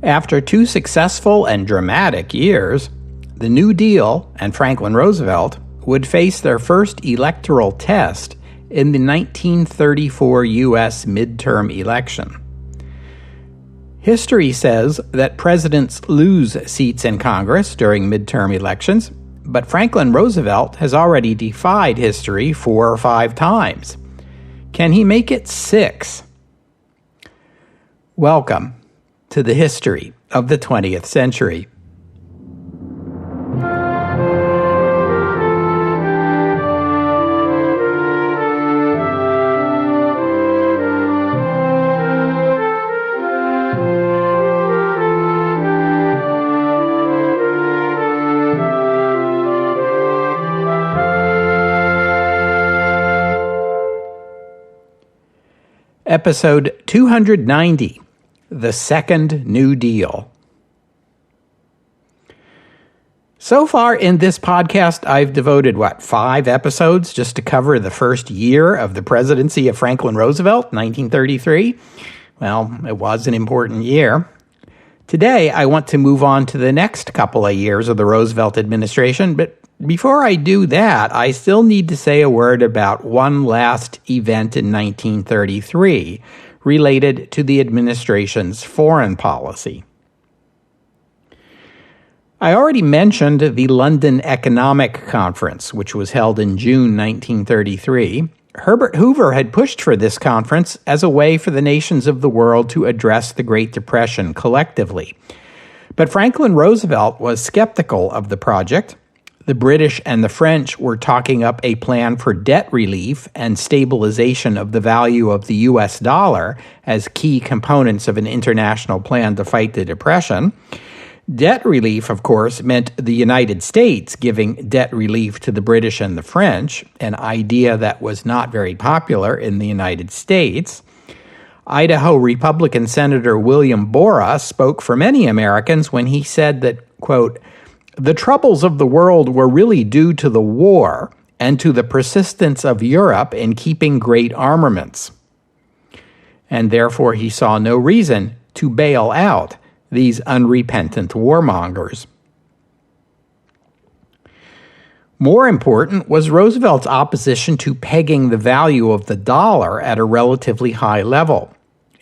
After two successful and dramatic years, the New Deal and Franklin Roosevelt would face their first electoral test in the 1934 U.S. midterm election. History says that presidents lose seats in Congress during midterm elections, but Franklin Roosevelt has already defied history 4 or 5 times. Can he make it 6? Welcome to the history of the 20th century. Episode 290, The Second New Deal. So far in this podcast, I've devoted, 5 episodes just to cover the first year of the presidency of Franklin Roosevelt, 1933. Well, it was an important year. Today, I want to move on to the next couple of years of the Roosevelt administration, but before I do that, I still need to say a word about one last event in 1933 related to the administration's foreign policy. I already mentioned the London Economic Conference, which was held in June 1933. Herbert Hoover had pushed for this conference as a way for the nations of the world to address the Great Depression collectively. But Franklin Roosevelt was skeptical of the project. The British and the French were talking up a plan for debt relief and stabilization of the value of the U.S. dollar as key components of an international plan to fight the Depression. Debt relief, of course, meant the United States giving debt relief to the British and the French, an idea that was not very popular in the United States. Idaho Republican Senator William Borah spoke for many Americans when he said that, quote, "The troubles of the world were really due to the war and to the persistence of Europe in keeping great armaments." And therefore he saw no reason to bail out these unrepentant warmongers. More important was Roosevelt's opposition to pegging the value of the dollar at a relatively high level.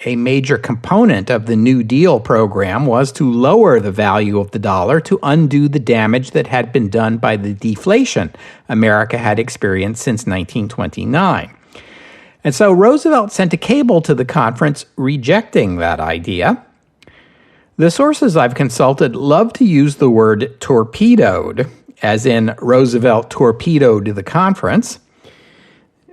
A major component of the New Deal program was to lower the value of the dollar to undo the damage that had been done by the deflation America had experienced since 1929. And so Roosevelt sent a cable to the conference rejecting that idea. The sources I've consulted love to use the word torpedoed, as in Roosevelt torpedoed the conference.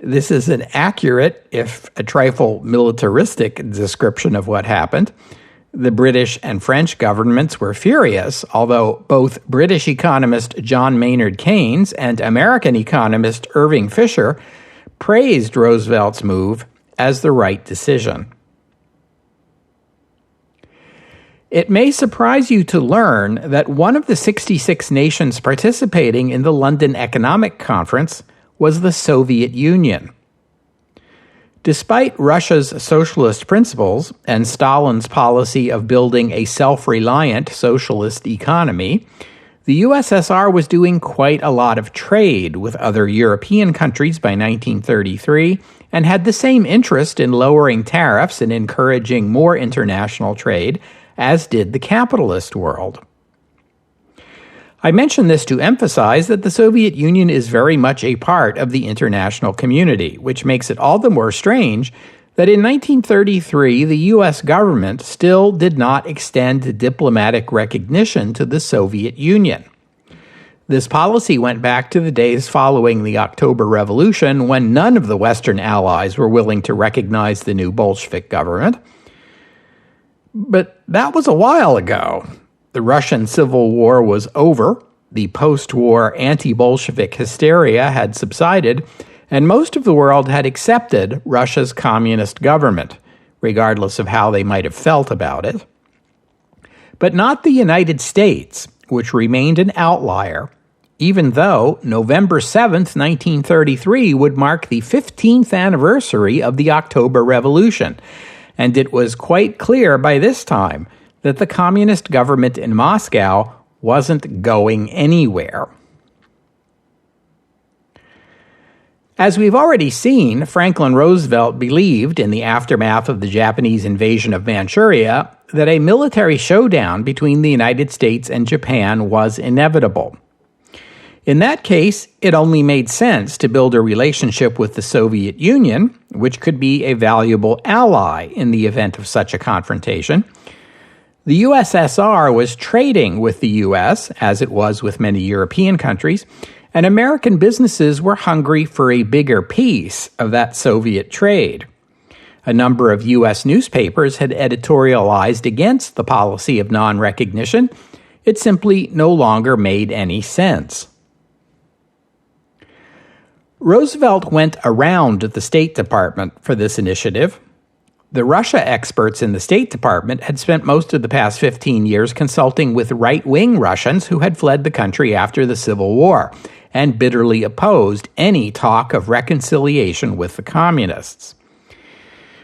This is an accurate, if a trifle militaristic, description of what happened. The British and French governments were furious, although both British economist John Maynard Keynes and American economist Irving Fisher praised Roosevelt's move as the right decision. It may surprise you to learn that one of the 66 nations participating in the London Economic Conference was the Soviet Union. Despite Russia's socialist principles and Stalin's policy of building a self-reliant socialist economy, the USSR was doing quite a lot of trade with other European countries by 1933 and had the same interest in lowering tariffs and encouraging more international trade as did the capitalist world. I mention this to emphasize that the Soviet Union is very much a part of the international community, which makes it all the more strange that in 1933 the U.S. government still did not extend diplomatic recognition to the Soviet Union. This policy went back to the days following the October Revolution, when none of the Western allies were willing to recognize the new Bolshevik government. But that was a while ago. The Russian Civil War was over, the post-war anti-Bolshevik hysteria had subsided, and most of the world had accepted Russia's communist government, regardless of how they might have felt about it. But not the United States, which remained an outlier, even though November 7th, 1933 would mark the 15th anniversary of the October Revolution, and it was quite clear by this time that the communist government in Moscow wasn't going anywhere. As we've already seen, Franklin Roosevelt believed, in the aftermath of the Japanese invasion of Manchuria, that a military showdown between the United States and Japan was inevitable. In that case, it only made sense to build a relationship with the Soviet Union, which could be a valuable ally in the event of such a confrontation. The USSR was trading with the US, as it was with many European countries, and American businesses were hungry for a bigger piece of that Soviet trade. A number of U.S. newspapers had editorialized against the policy of non-recognition. It simply no longer made any sense. Roosevelt went around the State Department for this initiative. The Russia experts in the State Department had spent most of the past 15 years consulting with right-wing Russians who had fled the country after the Civil War and bitterly opposed any talk of reconciliation with the communists.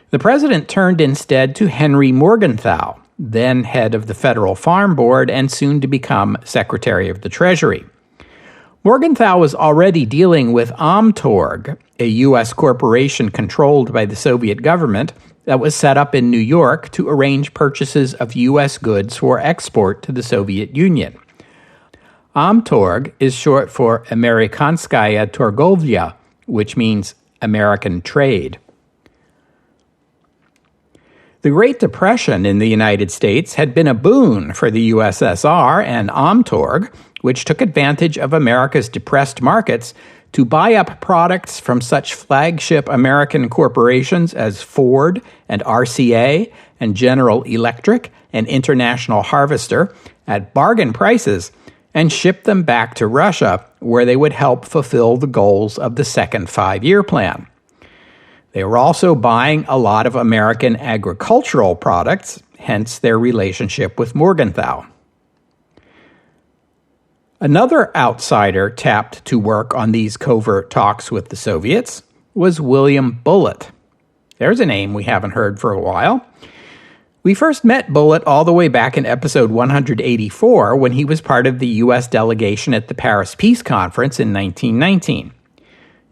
The president turned instead to Henry Morgenthau, then head of the Federal Farm Board and soon to become Secretary of the Treasury. Morgenthau was already dealing with Amtorg, a U.S. corporation controlled by the Soviet government that was set up in New York to arrange purchases of U.S. goods for export to the Soviet Union. Amtorg is short for Amerikanskaya Torgovlya, which means American trade. The Great Depression in the United States had been a boon for the USSR and Amtorg, which took advantage of America's depressed markets to buy up products from such flagship American corporations as Ford and RCA and General Electric and International Harvester at bargain prices and ship them back to Russia, where they would help fulfill the goals of the Second Five-Year Plan. They were also buying a lot of American agricultural products, hence their relationship with Morgenthau. Another outsider tapped to work on these covert talks with the Soviets was William Bullitt. There's a name we haven't heard for a while. We first met Bullitt all the way back in episode 184 when he was part of the U.S. delegation at the Paris Peace Conference in 1919.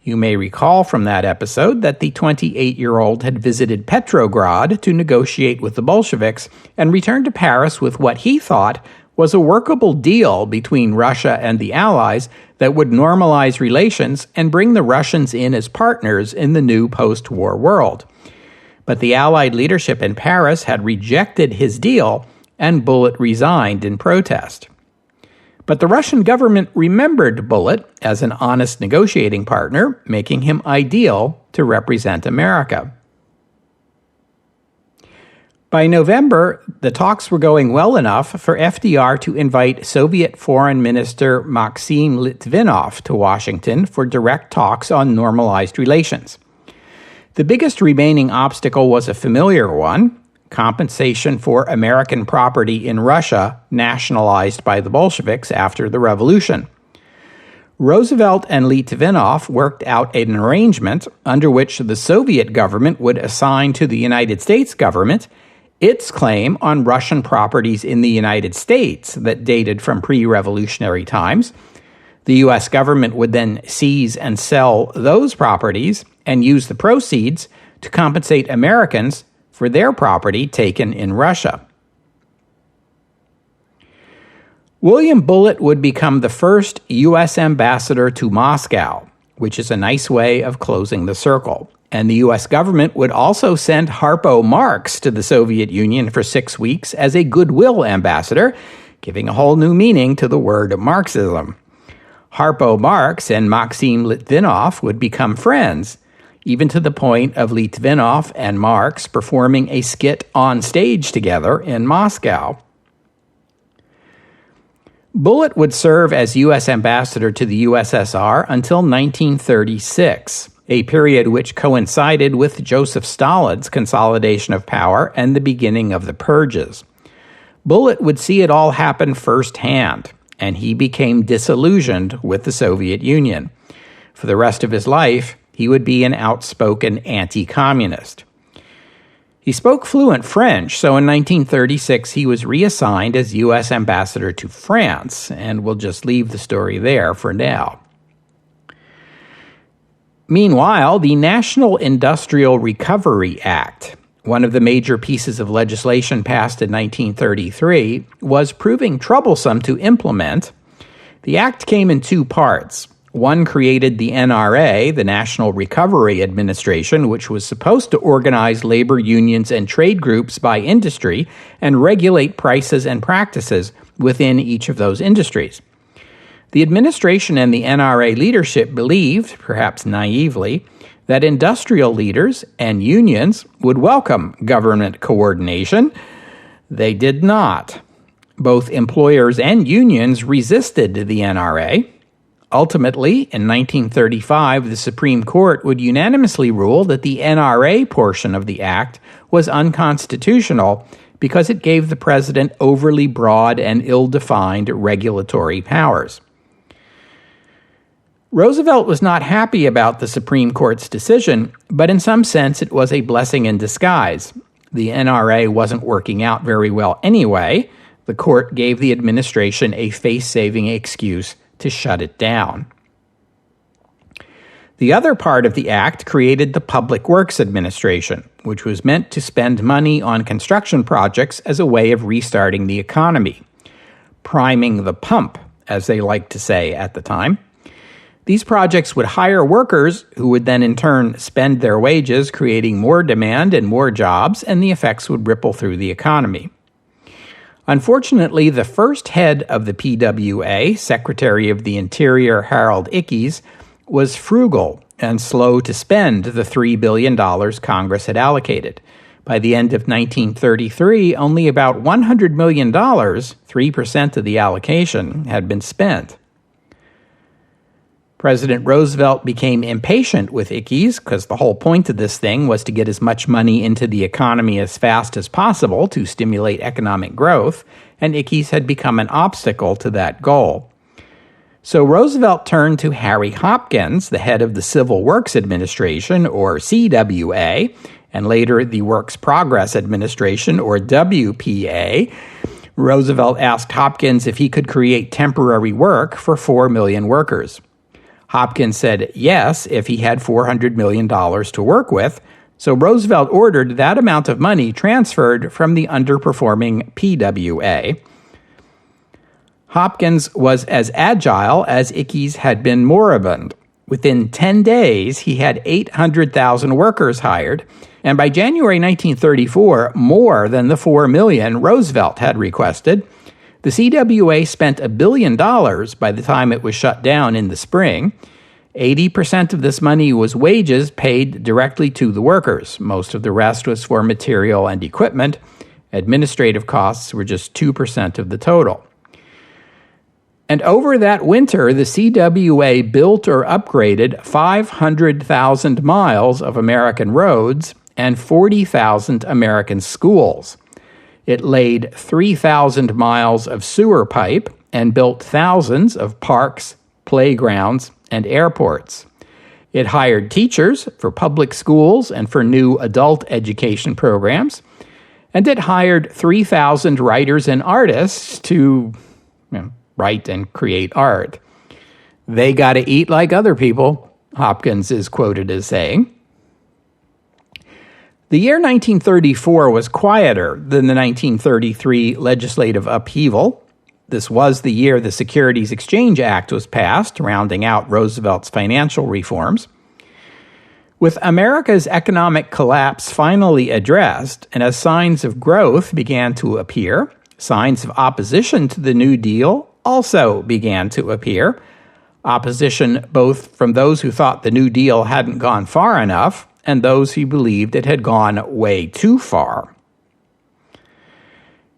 You may recall from that episode that the 28-year-old had visited Petrograd to negotiate with the Bolsheviks and returned to Paris with what he thought was a workable deal between Russia and the Allies that would normalize relations and bring the Russians in as partners in the new post-war world. But the Allied leadership in Paris had rejected his deal, and Bullitt resigned in protest. But the Russian government remembered Bullitt as an honest negotiating partner, making him ideal to represent America. By November, the talks were going well enough for FDR to invite Soviet Foreign Minister Maxim Litvinov to Washington for direct talks on normalized relations. The biggest remaining obstacle was a familiar one: compensation for American property in Russia nationalized by the Bolsheviks after the revolution. Roosevelt and Litvinov worked out an arrangement under which the Soviet government would assign to the United States government its claim on Russian properties in the United States that dated from pre-revolutionary times. The U.S. government would then seize and sell those properties and use the proceeds to compensate Americans for their property taken in Russia. William Bullitt would become the first U.S. ambassador to Moscow, which is a nice way of closing the circle. And the U.S. government would also send Harpo Marx to the Soviet Union for 6 weeks as a goodwill ambassador, giving a whole new meaning to the word Marxism. Harpo Marx and Maxim Litvinov would become friends, even to the point of Litvinov and Marx performing a skit on stage together in Moscow. Bullitt would serve as U.S. ambassador to the USSR until 1936, a period which coincided with Joseph Stalin's consolidation of power and the beginning of the purges. Bullitt would see it all happen firsthand, and he became disillusioned with the Soviet Union. For the rest of his life, he would be an outspoken anti-communist. He spoke fluent French, so in 1936 he was reassigned as U.S. ambassador to France, and we'll just leave the story there for now. Meanwhile, the National Industrial Recovery Act, one of the major pieces of legislation passed in 1933, was proving troublesome to implement. The act came in two parts. One created the NRA, the National Recovery Administration, which was supposed to organize labor unions and trade groups by industry and regulate prices and practices within each of those industries. The administration and the NRA leadership believed, perhaps naively, that industrial leaders and unions would welcome government coordination. They did not. Both employers and unions resisted the NRA. Ultimately, in 1935, the Supreme Court would unanimously rule that the NRA portion of the act was unconstitutional because it gave the president overly broad and ill-defined regulatory powers. Roosevelt was not happy about the Supreme Court's decision, but in some sense it was a blessing in disguise. The NRA wasn't working out very well anyway. The court gave the administration a face-saving excuse to shut it down. The other part of the act created the Public Works Administration, which was meant to spend money on construction projects as a way of restarting the economy. Priming the pump, as they liked to say at the time. These projects would hire workers who would then in turn spend their wages, creating more demand and more jobs, and the effects would ripple through the economy. Unfortunately, the first head of the PWA, Secretary of the Interior Harold Ickes, was frugal and slow to spend the $3 billion Congress had allocated. By the end of 1933, only about $100 million, 3% of the allocation, had been spent. President Roosevelt became impatient with Ickes because the whole point of this thing was to get as much money into the economy as fast as possible to stimulate economic growth, and Ickes had become an obstacle to that goal. So Roosevelt turned to Harry Hopkins, the head of the Civil Works Administration, or CWA, and later the Works Progress Administration, or WPA. Roosevelt asked Hopkins if he could create temporary work for 4 million workers. Hopkins said yes if he had $400 million to work with, so Roosevelt ordered that amount of money transferred from the underperforming PWA. Hopkins was as agile as Ickes had been moribund. Within 10 days, he had 800,000 workers hired, and by January 1934, more than the 4 million Roosevelt had requested. The CWA spent $1 billion by the time it was shut down in the spring. 80% of this money was wages paid directly to the workers. Most of the rest was for material and equipment. Administrative costs were just 2% of the total. And over that winter, the CWA built or upgraded 500,000 miles of American roads and 40,000 American schools. It laid 3,000 miles of sewer pipe and built thousands of parks, playgrounds, and airports. It hired teachers for public schools and for new adult education programs, and it hired 3,000 writers and artists to write and create art. They got to eat like other people, Hopkins is quoted as saying. The year 1934 was quieter than the 1933 legislative upheaval. This was the year the Securities Exchange Act was passed, rounding out Roosevelt's financial reforms. With America's economic collapse finally addressed, and as signs of growth began to appear, signs of opposition to the New Deal also began to appear. Opposition both from those who thought the New Deal hadn't gone far enough and those who believed it had gone way too far.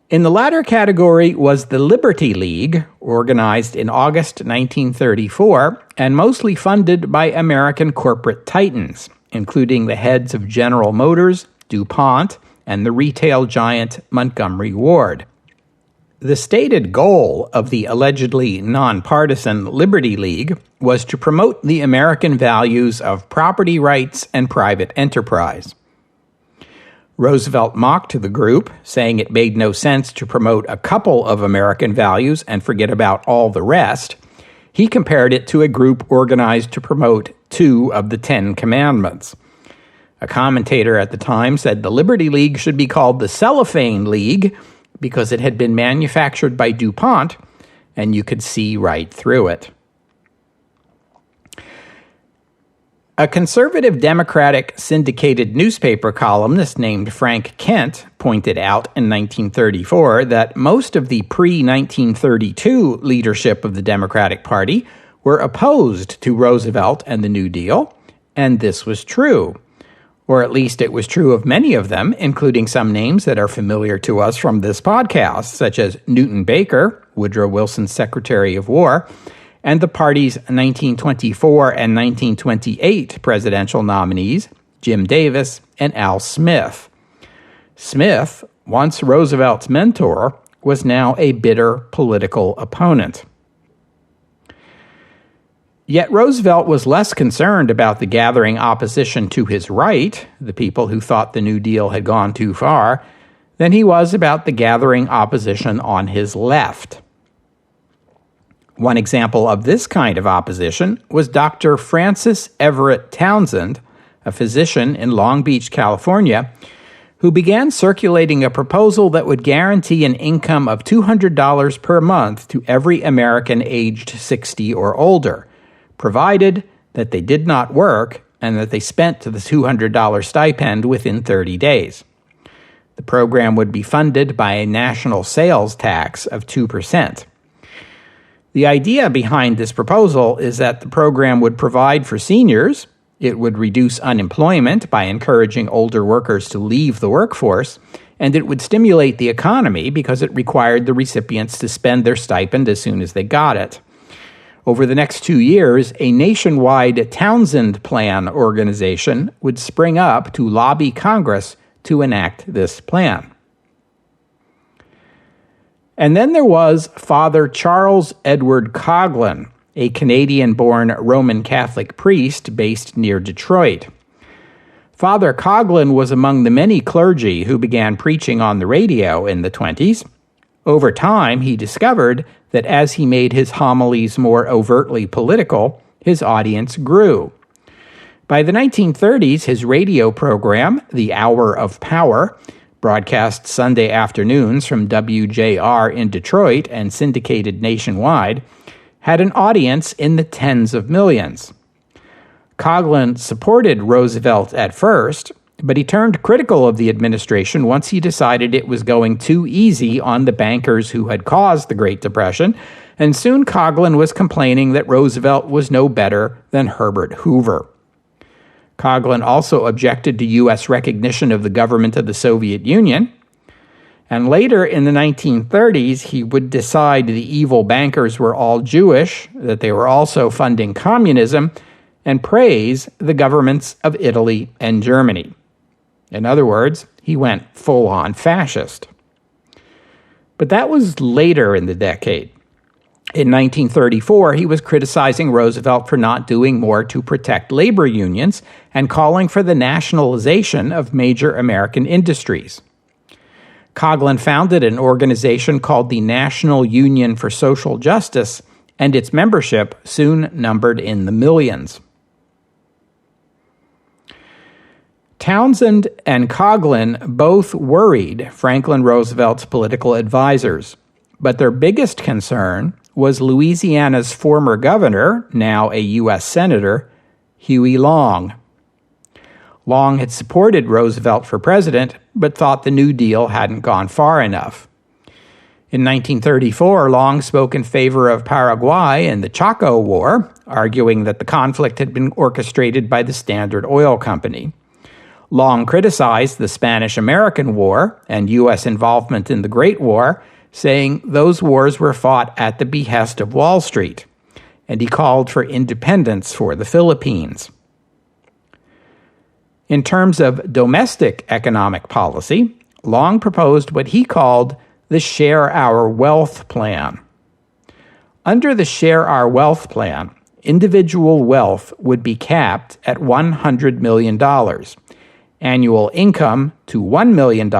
In the latter category was the Liberty League, organized in August 1934 and mostly funded by American corporate titans, including the heads of General Motors, DuPont, and the retail giant Montgomery Ward. The stated goal of the allegedly nonpartisan Liberty League was to promote the American values of property rights and private enterprise. Roosevelt mocked the group, saying it made no sense to promote a couple of American values and forget about all the rest. He compared it to a group organized to promote 2 of the 10 commandments. A commentator at the time said the Liberty League should be called the Cellophane League because it had been manufactured by DuPont, and you could see right through it. A conservative Democratic syndicated newspaper columnist named Frank Kent pointed out in 1934 that most of the pre-1932 leadership of the Democratic Party were opposed to Roosevelt and the New Deal, and this was true. Or at least it was true of many of them, including some names that are familiar to us from this podcast, such as Newton Baker, Woodrow Wilson's Secretary of War, and the party's 1924 and 1928 presidential nominees, Jim Davis and Al Smith. Smith, once Roosevelt's mentor, was now a bitter political opponent. Yet Roosevelt was less concerned about the gathering opposition to his right, the people who thought the New Deal had gone too far, than he was about the gathering opposition on his left. One example of this kind of opposition was Dr. Francis Everett Townsend, a physician in Long Beach, California, who began circulating a proposal that would guarantee an income of $200 per month to every American aged 60 or older, provided that they did not work and that they spent the $200 stipend within 30 days. The program would be funded by a national sales tax of 2%. The idea behind this proposal is that the program would provide for seniors, it would reduce unemployment by encouraging older workers to leave the workforce, and it would stimulate the economy because it required the recipients to spend their stipend as soon as they got it. Over the next 2 years, a nationwide Townsend Plan organization would spring up to lobby Congress to enact this plan. And then there was Father Charles Edward Coughlin, a Canadian-born Roman Catholic priest based near Detroit. Father Coughlin was among the many clergy who began preaching on the radio in the 1920s. Over time, he discovered that as he made his homilies more overtly political, his audience grew. By the 1930s, his radio program, The Hour of Power, broadcast Sunday afternoons from WJR in Detroit and syndicated nationwide, had an audience in the tens of millions. Coughlin supported Roosevelt at first, but he turned critical of the administration once he decided it was going too easy on the bankers who had caused the Great Depression, and soon Coughlin was complaining that Roosevelt was no better than Herbert Hoover. Coughlin also objected to U.S. recognition of the government of the Soviet Union, and later in the 1930s, he would decide the evil bankers were all Jewish, that they were also funding communism, and praise the governments of Italy and Germany. In other words, he went full-on fascist. But that was later in the decade. In 1934, he was criticizing Roosevelt for not doing more to protect labor unions and calling for the nationalization of major American industries. Coughlin founded an organization called the National Union for Social Justice, and its membership soon numbered in the millions. Townsend and Coughlin both worried Franklin Roosevelt's political advisors, but their biggest concern was Louisiana's former governor, now a U.S. Senator, Huey Long. Long had supported Roosevelt for president, but thought the New Deal hadn't gone far enough. In 1934, Long spoke in favor of Paraguay in the Chaco War, arguing that the conflict had been orchestrated by the Standard Oil Company. Long criticized the Spanish-American War and U.S. involvement in the Great War, saying those wars were fought at the behest of Wall Street, and he called for independence for the Philippines. In terms of domestic economic policy, Long proposed what he called the Share Our Wealth Plan. Under the Share Our Wealth Plan, individual wealth would be capped at $100 million, annual income to $1 million,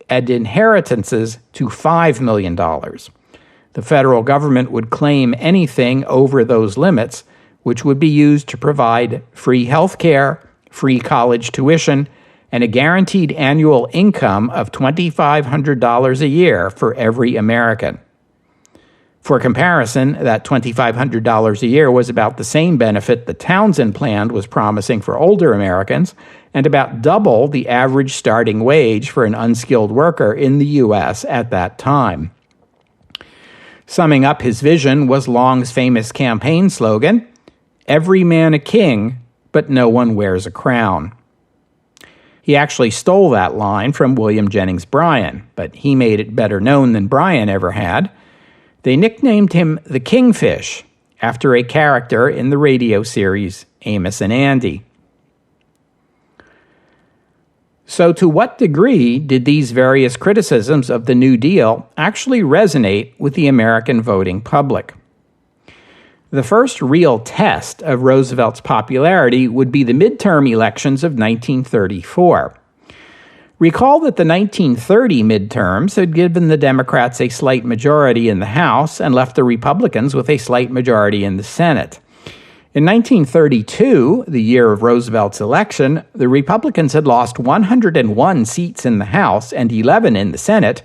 and inheritances to $5 million. The federal government would claim anything over those limits, which would be used to provide free health care, free college tuition, and a guaranteed annual income of $2,500 a year for every American. For comparison, that $2,500 a year was about the same benefit the Townsend Plan was promising for older Americans, and about double the average starting wage for an unskilled worker in the U.S. at that time. Summing up his vision was Long's famous campaign slogan, "Every man a king, but no one wears a crown." He actually stole that line from William Jennings Bryan, but he made it better known than Bryan ever had. They nicknamed him the Kingfish, after a character in the radio series Amos and Andy. So to what degree did these various criticisms of the New Deal actually resonate with the American voting public? The first real test of Roosevelt's popularity would be the midterm elections of 1934. Recall that the 1930 midterms had given the Democrats a slight majority in the House and left the Republicans with a slight majority in the Senate. In 1932, the year of Roosevelt's election, the Republicans had lost 101 seats in the House and 11 in the Senate,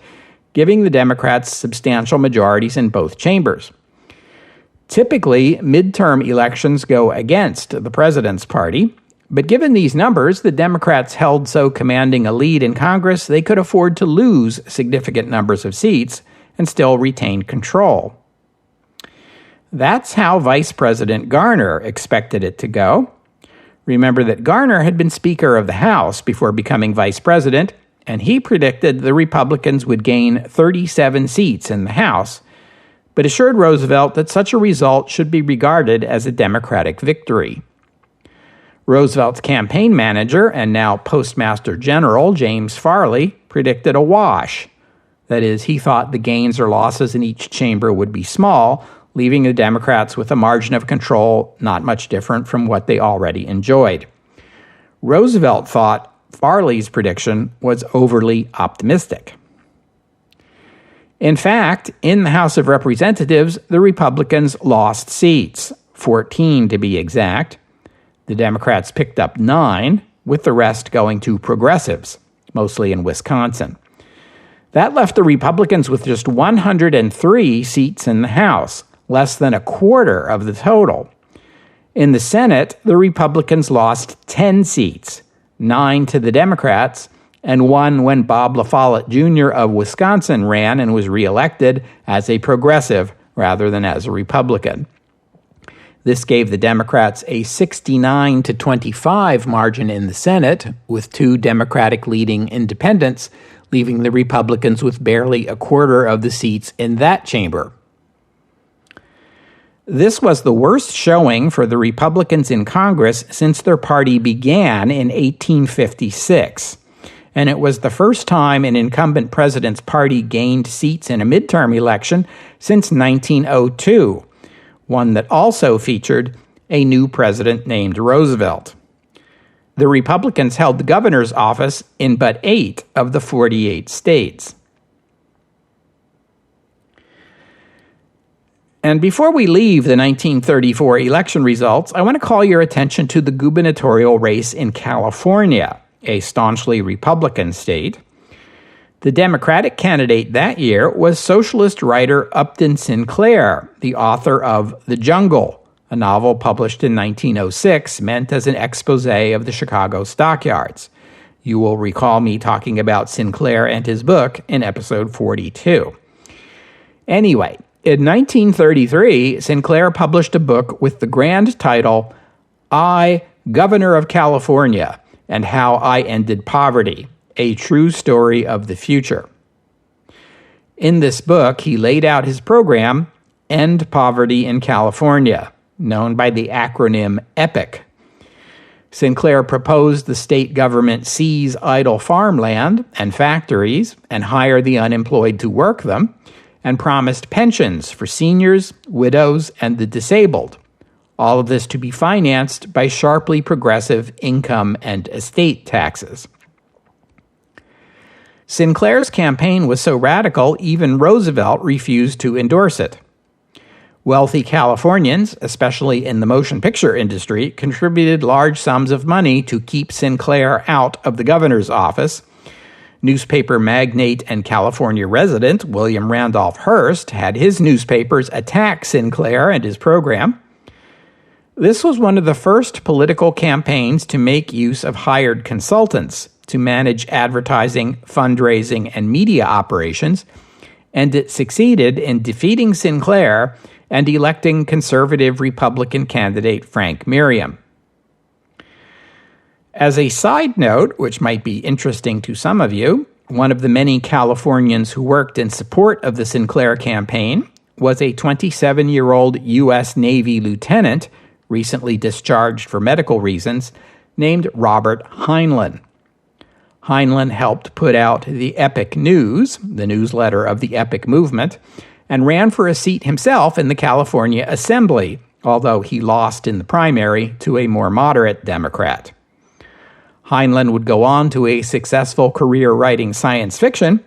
giving the Democrats substantial majorities in both chambers. Typically, midterm elections go against the president's party, but given these numbers, the Democrats held so commanding a lead in Congress they could afford to lose significant numbers of seats and still retain control. That's how Vice President Garner expected it to go. Remember that Garner had been Speaker of the House before becoming Vice President, and he predicted the Republicans would gain 37 seats in the House, but assured Roosevelt that such a result should be regarded as a Democratic victory. Roosevelt's campaign manager and now Postmaster General James Farley predicted a wash. That is, he thought the gains or losses in each chamber would be small, leaving the Democrats with a margin of control not much different from what they already enjoyed. Roosevelt thought Farley's prediction was overly optimistic. In fact, in the House of Representatives, the Republicans lost seats, 14 to be exact. The Democrats picked up 9, with the rest going to progressives, mostly in Wisconsin. That left the Republicans with just 103 seats in the House, less than a quarter of the total. In the Senate, the Republicans lost 10 seats, 9 to the Democrats, and 1 when Bob La Follette Jr. of Wisconsin ran and was reelected as a progressive rather than as a Republican. This gave the Democrats a 69-25 margin in the Senate, with 2 Democratic-leading independents, leaving the Republicans with barely a quarter of the seats in that chamber. This was the worst showing for the Republicans in Congress since their party began in 1856, and it was the first time an incumbent president's party gained seats in a midterm election since 1902. One that also featured a new president named Roosevelt. The Republicans held the governor's office in but 8 of the 48 states. And before we leave the 1934 election results, I want to call your attention to the gubernatorial race in California, a staunchly Republican state. The Democratic candidate that year was socialist writer Upton Sinclair, the author of The Jungle, a novel published in 1906 meant as an expose of the Chicago stockyards. You will recall me talking about Sinclair and his book in episode 42. Anyway, in 1933, Sinclair published a book with the grand title, I, Governor of California, and How I Ended Poverty. A True Story of the Future. In this book, he laid out his program, End Poverty in California, known by the acronym EPIC. Sinclair proposed the state government seize idle farmland and factories and hire the unemployed to work them, and promised pensions for seniors, widows, and the disabled, All of this to be financed by sharply progressive income and estate taxes. Sinclair's campaign was so radical, even Roosevelt refused to endorse it. Wealthy Californians, especially in the motion picture industry, contributed large sums of money to keep Sinclair out of the governor's office. Newspaper magnate and California resident William Randolph Hearst had his newspapers attack Sinclair and his program. This was one of the first political campaigns to make use of hired consultants to manage advertising, fundraising, and media operations, and it succeeded in defeating Sinclair and electing conservative Republican candidate Frank Merriam. As a side note, which might be interesting to some of you, one of the many Californians who worked in support of the Sinclair campaign was a 27-year-old U.S. Navy lieutenant, recently discharged for medical reasons, named Robert Heinlein. Heinlein helped put out the Epic News, the newsletter of the Epic movement, and ran for a seat himself in the California Assembly, although he lost in the primary to a more moderate Democrat. Heinlein would go on to a successful career writing science fiction,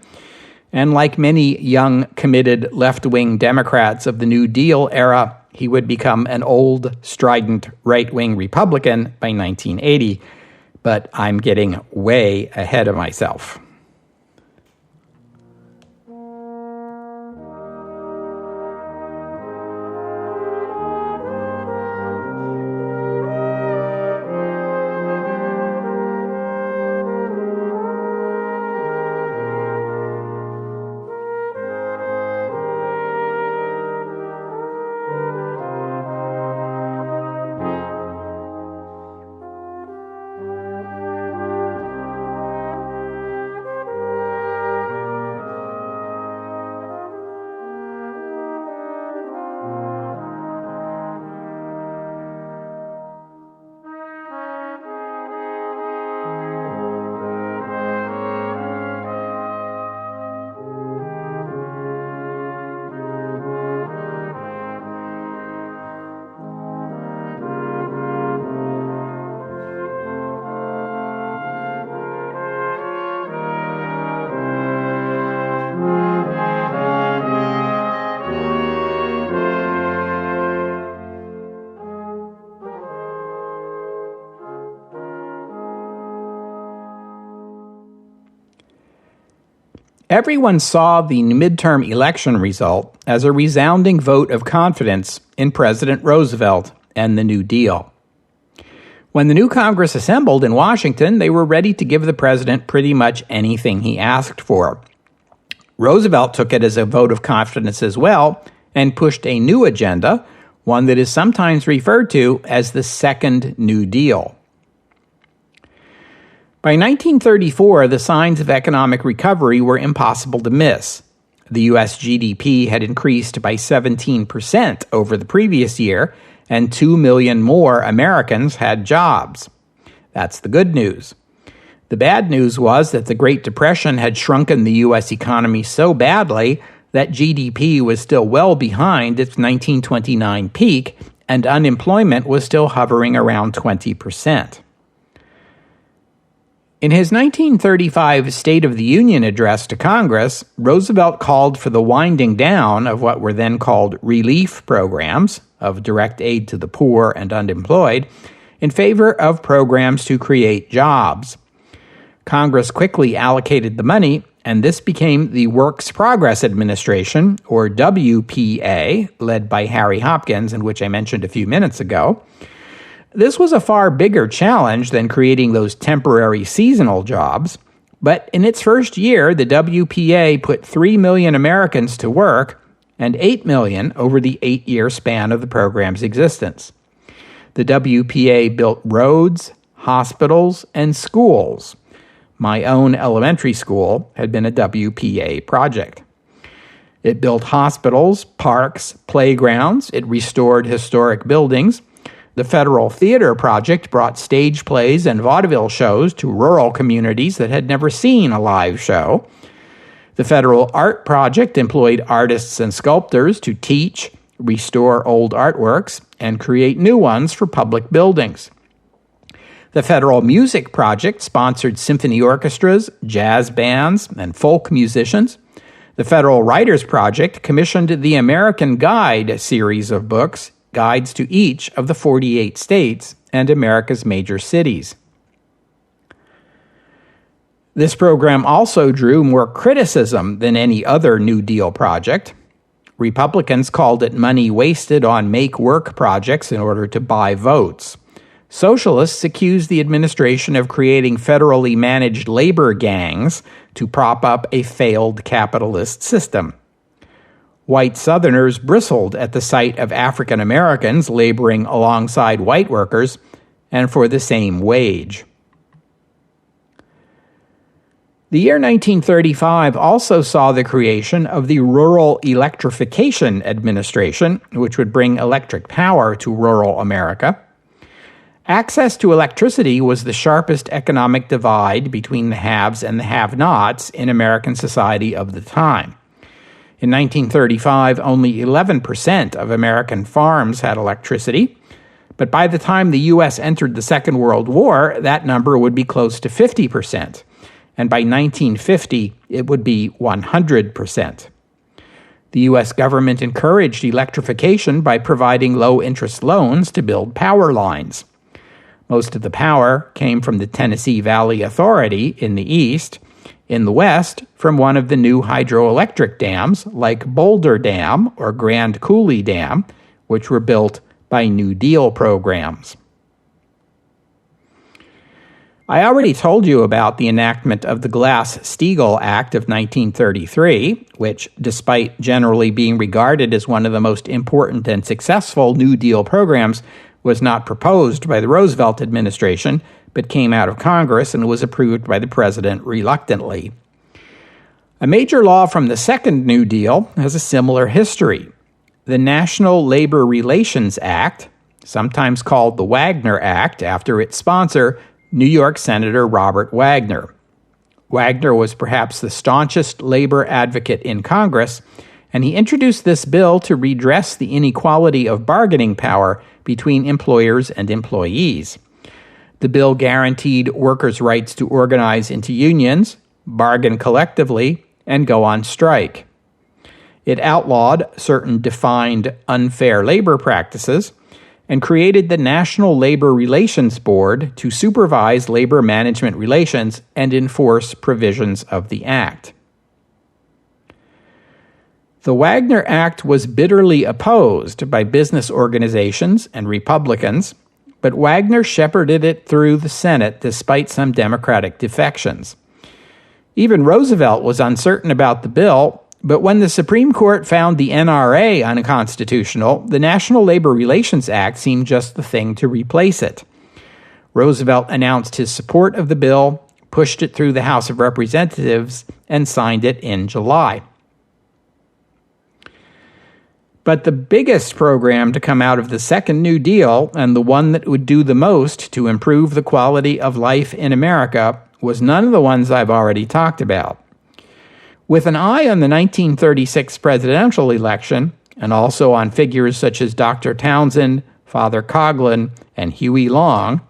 and like many young, committed left-wing Democrats of the New Deal era, he would become an old, strident, right-wing Republican by 1980, but I'm getting way ahead of myself. Everyone saw the midterm election result as a resounding vote of confidence in President Roosevelt and the New Deal. When the new Congress assembled in Washington, they were ready to give the president pretty much anything he asked for. Roosevelt took it as a vote of confidence as well and pushed a new agenda, one that is sometimes referred to as the Second New Deal. By 1934, the signs of economic recovery were impossible to miss. The U.S. GDP had increased by 17% over the previous year, and 2 million more Americans had jobs. That's the good news. The bad news was that the Great Depression had shrunken the U.S. economy so badly that GDP was still well behind its 1929 peak, and unemployment was still hovering around 20%. In his 1935 State of the Union address to Congress, Roosevelt called for the winding down of what were then called relief programs of direct aid to the poor and unemployed in favor of programs to create jobs. Congress quickly allocated the money, and this became the Works Progress Administration, or WPA, led by Harry Hopkins, and which I mentioned a few minutes ago. This was a far bigger challenge than creating those temporary seasonal jobs, but in its first year, the WPA put 3 million Americans to work and 8 million over the 8-year span of the program's existence. The WPA built roads, hospitals, and schools. My own elementary school had been a WPA project. It built hospitals, parks, playgrounds. It restored historic buildings. The Federal Theater Project brought stage plays and vaudeville shows to rural communities that had never seen a live show. The Federal Art Project employed artists and sculptors to teach, restore old artworks, and create new ones for public buildings. The Federal Music Project sponsored symphony orchestras, jazz bands, and folk musicians. The Federal Writers Project commissioned the American Guide series of books, guides to each of the 48 states and America's major cities. This program also drew more criticism than any other New Deal project. Republicans called it money wasted on make-work projects in order to buy votes. Socialists accused the administration of creating federally managed labor gangs to prop up a failed capitalist system. White Southerners bristled at the sight of African Americans laboring alongside white workers and for the same wage. The year 1935 also saw the creation of the Rural Electrification Administration, which would bring electric power to rural America. Access to electricity was the sharpest economic divide between the haves and the have-nots in American society of the time. In 1935, only 11% of American farms had electricity, but by the time the U.S. entered the Second World War, that number would be close to 50%, and by 1950, it would be 100%. The U.S. government encouraged electrification by providing low-interest loans to build power lines. Most of the power came from the Tennessee Valley Authority in the east, in the west from one of the new hydroelectric dams like Boulder Dam or Grand Coulee Dam, which were built by New Deal programs. I already told you about the enactment of the Glass-Steagall Act of 1933, which, despite generally being regarded as one of the most important and successful New Deal programs, was not proposed by the Roosevelt administration, but came out of Congress and was approved by the president reluctantly. A major law from the Second New Deal has a similar history. The National Labor Relations Act, sometimes called the Wagner Act after its sponsor, New York Senator Robert Wagner. Wagner was perhaps the staunchest labor advocate in Congress, and he introduced this bill to redress the inequality of bargaining power between employers and employees. The bill guaranteed workers' rights to organize into unions, bargain collectively, and go on strike. It outlawed certain defined unfair labor practices and created the National Labor Relations Board to supervise labor management relations and enforce provisions of the Act. The Wagner Act was bitterly opposed by business organizations and Republicans, but Wagner shepherded it through the Senate despite some Democratic defections. Even Roosevelt was uncertain about the bill, but when the Supreme Court found the NRA unconstitutional, the National Labor Relations Act seemed just the thing to replace it. Roosevelt announced his support of the bill, pushed it through the House of Representatives, and signed it in July. But the biggest program to come out of the Second New Deal, and the one that would do the most to improve the quality of life in America, was none of the ones I've already talked about. With an eye on the 1936 presidential election, and also on figures such as Dr. Townsend, Father Coughlin, and Huey Long,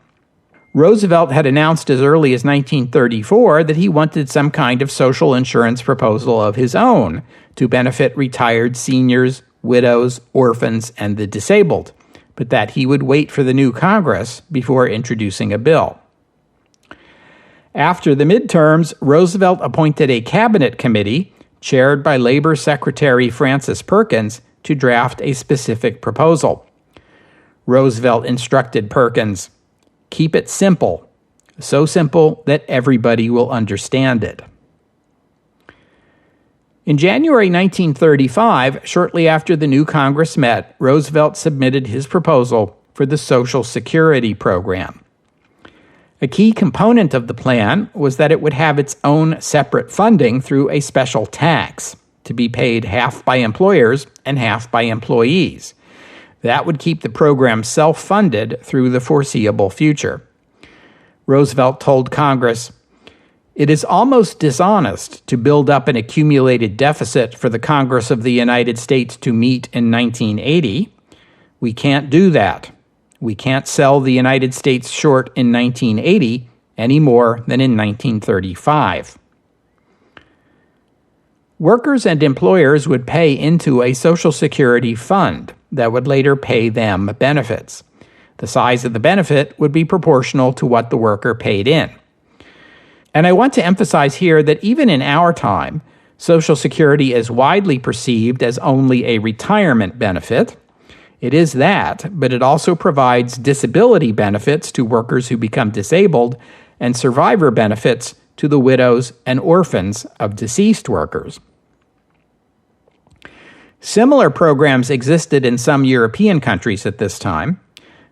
Roosevelt had announced as early as 1934 that he wanted some kind of social insurance proposal of his own to benefit retired seniors, widows, orphans, and the disabled, but that he would wait for the new Congress before introducing a bill. After the midterms, Roosevelt appointed a cabinet committee, chaired by Labor Secretary Francis Perkins, to draft a specific proposal. Roosevelt instructed Perkins, "Keep it simple, so simple that everybody will understand it." In January 1935, shortly after the new Congress met, Roosevelt submitted his proposal for the Social Security program. A key component of the plan was that it would have its own separate funding through a special tax, to be paid half by employers and half by employees. That would keep the program self-funded through the foreseeable future. Roosevelt told Congress, It is almost dishonest to build up an accumulated deficit for the Congress of the United States to meet in 1980. We can't do that. We can't sell the United States short in 1980 any more than in 1935. Workers and employers would pay into a Social Security fund that would later pay them benefits. The size of the benefit would be proportional to what the worker paid in. And I want to emphasize here that even in our time, Social Security is widely perceived as only a retirement benefit. It is that, but it also provides disability benefits to workers who become disabled and survivor benefits to the widows and orphans of deceased workers. Similar programs existed in some European countries at this time,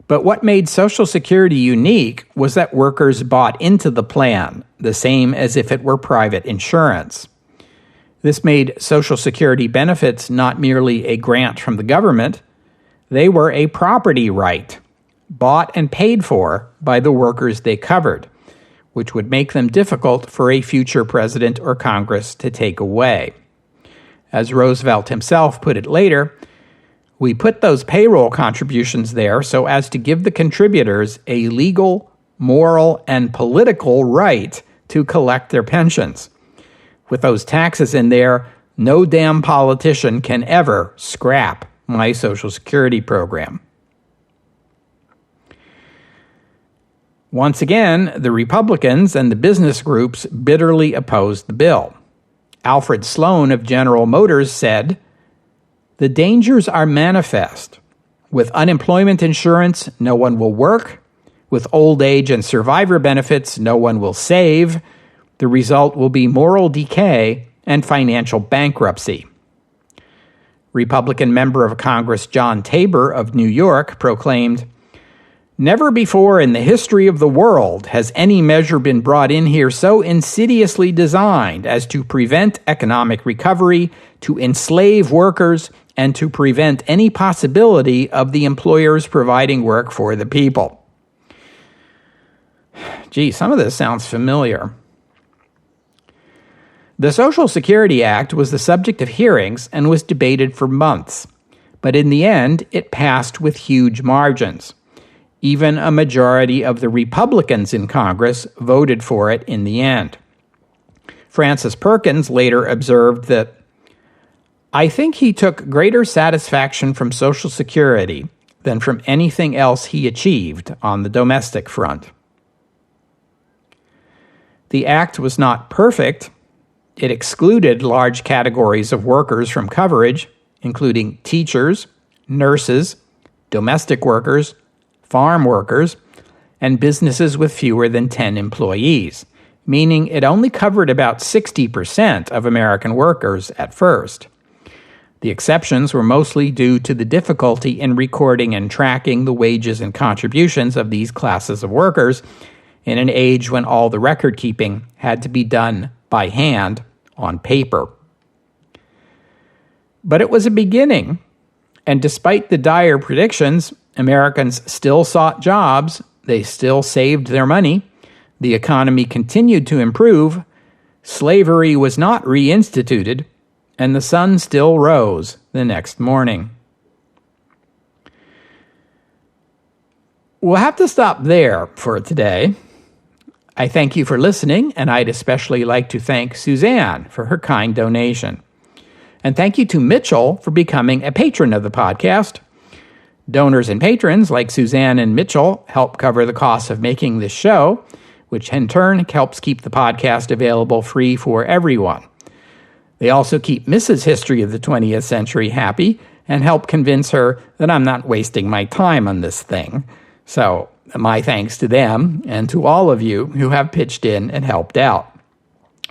but what made Social Security unique was that workers bought into the plan, the same as if it were private insurance. This made Social Security benefits not merely a grant from the government, they were a property right, bought and paid for by the workers they covered, which would make them difficult for a future president or Congress to take away. As Roosevelt himself put it later, we put those payroll contributions there so as to give the contributors a legal, moral, and political right to collect their pensions. With those taxes in there, no damn politician can ever scrap my Social Security program. Once again, the Republicans and the business groups bitterly opposed the bill. Alfred Sloan of General Motors said, "The dangers are manifest. With unemployment insurance, no one will work. With old age and survivor benefits, no one will save. The result will be moral decay and financial bankruptcy." Republican member of Congress John Tabor of New York proclaimed, "Never before in the history of the world has any measure been brought in here so insidiously designed as to prevent economic recovery, to enslave workers, and to prevent any possibility of the employers providing work for the people." Gee, some of this sounds familiar. The Social Security Act was the subject of hearings and was debated for months, but in the end, it passed with huge margins. Even a majority of the Republicans in Congress voted for it in the end. Francis Perkins later observed that, "I think he took greater satisfaction from Social Security than from anything else he achieved on the domestic front." The act was not perfect. It excluded large categories of workers from coverage, including teachers, nurses, domestic workers, farm workers, and businesses with fewer than 10 employees, meaning it only covered about 60% of American workers at first. The exceptions were mostly due to the difficulty in recording and tracking the wages and contributions of these classes of workers in an age when all the record keeping had to be done by hand on paper. But it was a beginning, and despite the dire predictions, Americans still sought jobs, they still saved their money, the economy continued to improve, slavery was not reinstituted, and the sun still rose the next morning. We'll have to stop there for today. I thank you for listening, and I'd especially like to thank Suzanne for her kind donation. And thank you to Mitchell for becoming a patron of the podcast. Donors and patrons like Suzanne and Mitchell help cover the costs of making this show, which in turn helps keep the podcast available free for everyone. They also keep Mrs. History of the 20th Century happy and help convince her that I'm not wasting my time on this thing. So, my thanks to them and to all of you who have pitched in and helped out.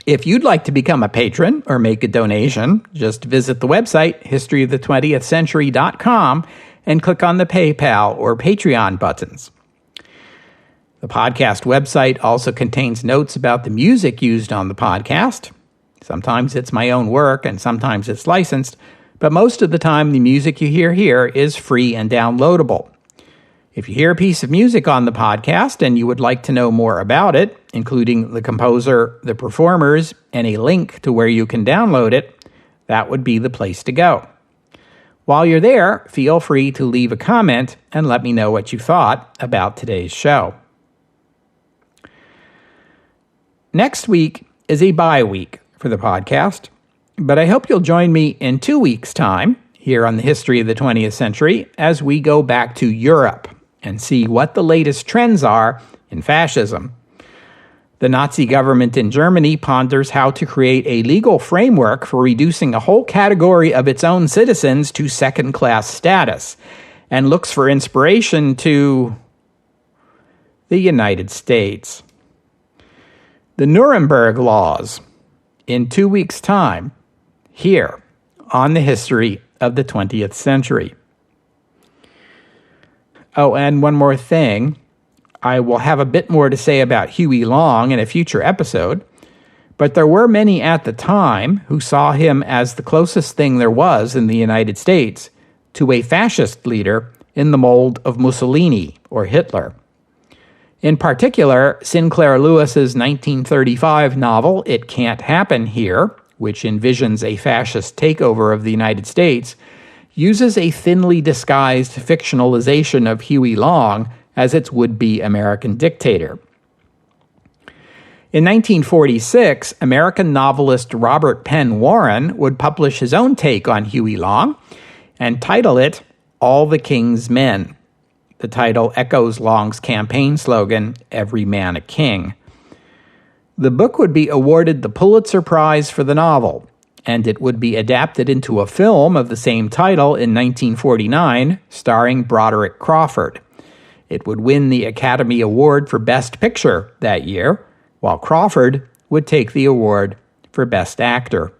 If you'd like to become a patron or make a donation, just visit the website, historyofthe20thcentury.com, and click on the PayPal or Patreon buttons. The podcast website also contains notes about the music used on the podcast. Sometimes it's my own work and sometimes it's licensed, but most of the time the music you hear here is free and downloadable. If you hear a piece of music on the podcast and you would like to know more about it, including the composer, the performers, and a link to where you can download it, that would be the place to go. While you're there, feel free to leave a comment and let me know what you thought about today's show. Next week is a bye week for the podcast, but I hope you'll join me in 2 weeks' time here on the History of the 20th Century as we go back to Europe and see what the latest trends are in fascism. The Nazi government in Germany ponders how to create a legal framework for reducing a whole category of its own citizens to second-class status, and looks for inspiration to the United States. The Nuremberg Laws, in 2 weeks' time, here on the History of the 20th Century. Oh, and one more thing. I will have a bit more to say about Huey Long in a future episode, but there were many at the time who saw him as the closest thing there was in the United States to a fascist leader in the mold of Mussolini or Hitler. In particular, Sinclair Lewis's 1935 novel, It Can't Happen Here, which envisions a fascist takeover of the United States, uses a thinly disguised fictionalization of Huey Long as its would-be American dictator. In 1946, American novelist Robert Penn Warren would publish his own take on Huey Long and title it All the King's Men. The title echoes Long's campaign slogan, Every Man a King. The book would be awarded the Pulitzer Prize for the novel, and it would be adapted into a film of the same title in 1949, starring Broderick Crawford. It would win the Academy Award for Best Picture that year, while Crawford would take the award for Best Actor.